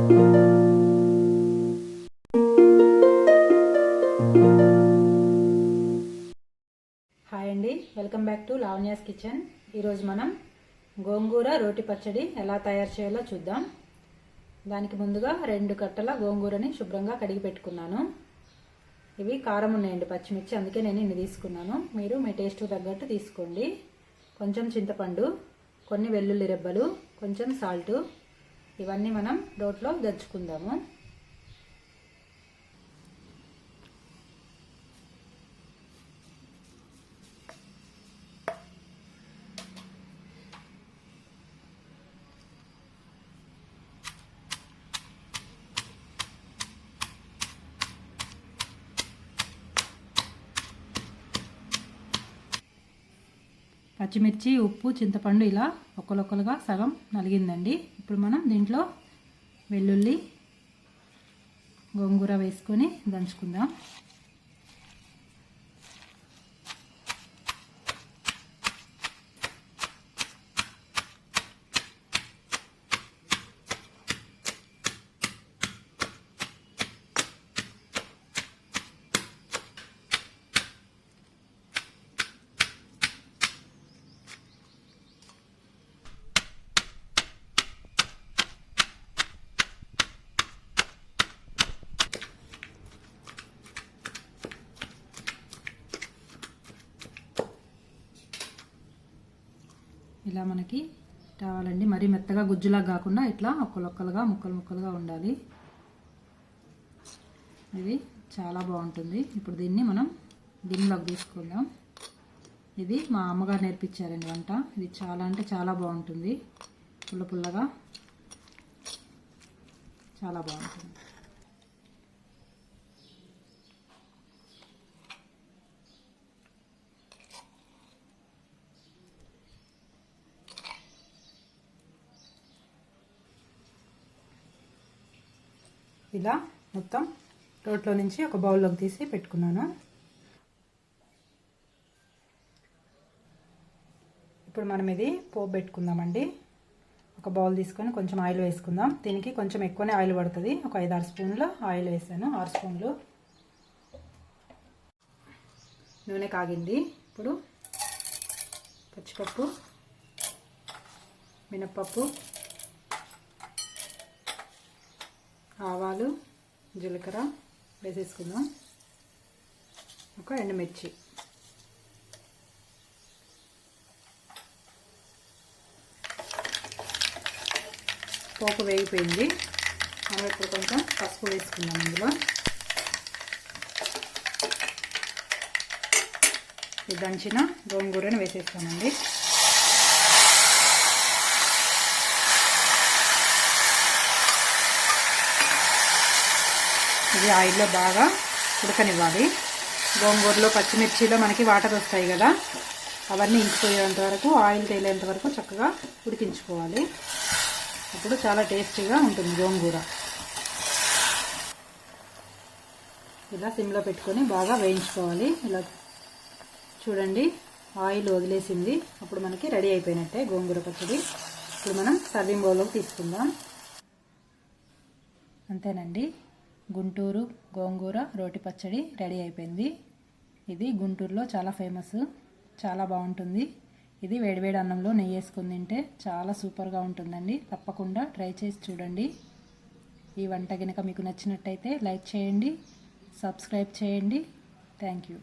Hi అండి, welcome back to Lavanya's kitchen. ఈరోజు మనం గోంగూర రోటి పచ్చడి ఎలా తయారు చేయాలో చూద్దాం. దానికి ముందుగా 2 కట్టల గోంగూరని శుభ్రంగా కడిగి పెట్టుకున్నాను. ఇవి కారం ఉన్నాయండి, పచ్చిమిర్చి, అందుకే నేను ఇన్ని తీసుకున్నాను. మీరు మీ టేస్ట్ తగ్గట్టు తీసుకోండి. కొంచెం చింతపండు, కొన్ని వెల్లుల్లి రెబ్బలు, కొంచెం సాల్ట్, ఇవన్నీ మనం రోట్లో దంచుకుందాము. పచ్చిమిర్చి, ఉప్పు, చింతపండు ఇలా ఒక్కలొక్కలుగా సగం నలిగిందండి. ఇప్పుడు మనం దీంట్లో వెల్లుల్లి, గోంగూర వేసుకొని దంచుకుందాం. ఇలా మనకి రావాలండి, మరీ మెత్తగా గుజ్జులా కాకుండా ఇట్లా ఒక్కలొక్కలుగా ముక్కలు ముక్కలుగా ఉండాలి. ఇది చాలా బాగుంటుంది. ఇప్పుడు దీన్ని మనం గిన్నెలోకి తీసుకుందాం. ఇది మా అమ్మగారు నేర్పించారండి వంట. ఇది చాలా అంటే చాలా బాగుంటుంది, పుల్ల పుల్లగా చాలా బాగుంటుంది. ఇలా మొత్తం రోట్లో నుంచి ఒక బౌల్లోకి తీసి పెట్టుకున్నాను. ఇప్పుడు మనం ఇది పోపు పెట్టుకుందామండి. ఒక బౌల్ తీసుకొని కొంచెం ఆయిల్ వేసుకుందాం. దీనికి కొంచెం ఎక్కువనే ఆయిల్ పడుతుంది. ఒక 5-6 స్పూన్ల ఆయిల్ వేసాను, 6 స్పూన్లు. నూనె కాగింది. ఇప్పుడు పచ్చిపప్పు, మినప్పప్పు, ఆవాలు, జీలకర్ర వేసేసుకుందాం. ఒక ఎండుమిర్చి, పోపు వేగిపోయింది. మనం ఇప్పుడు కొంచెం పసుపు వేసుకుందాం. ఇందులో ఈ దంచిన గోంగూరని వేసేస్తామండి. ఇది ఆయిల్లో బాగా ఉడకనివ్వాలి. గోంగూరలో, పచ్చిమిర్చిలో మనకి వాటర్ వస్తాయి కదా, అవన్నీ ఇంకిపోయేంత వరకు, ఆయిల్ తేలేంత వరకు చక్కగా ఉడికించుకోవాలి. అప్పుడు చాలా టేస్టీగా ఉంటుంది గోంగూర. ఇలా సిమ్లో పెట్టుకొని బాగా వేయించుకోవాలి. ఇలా చూడండి, ఆయిల్ వదిలేసింది. అప్పుడు మనకి రెడీ అయిపోయినట్టే గోంగూర పచ్చడి. ఇప్పుడు మనం సర్వింగ్ బౌల్లోకి తీసుకుందాం. అంతేనండి, గుంటూరు గోంగూర రోటి పచ్చడి రెడీ అయిపోయింది. ఇది గుంటూరులో చాలా ఫేమస్, చాలా బాగుంటుంది. ఇది వేడివేడి అన్నంలో నెయ్యి వేసుకొని తింటే చాలా సూపర్గా ఉంటుందండి. తప్పకుండా ట్రై చేసి చూడండి. ఈ వంట కనుక మీకు నచ్చినట్టయితే లైక్ చేయండి, సబ్స్క్రైబ్ చేయండి. Thank you.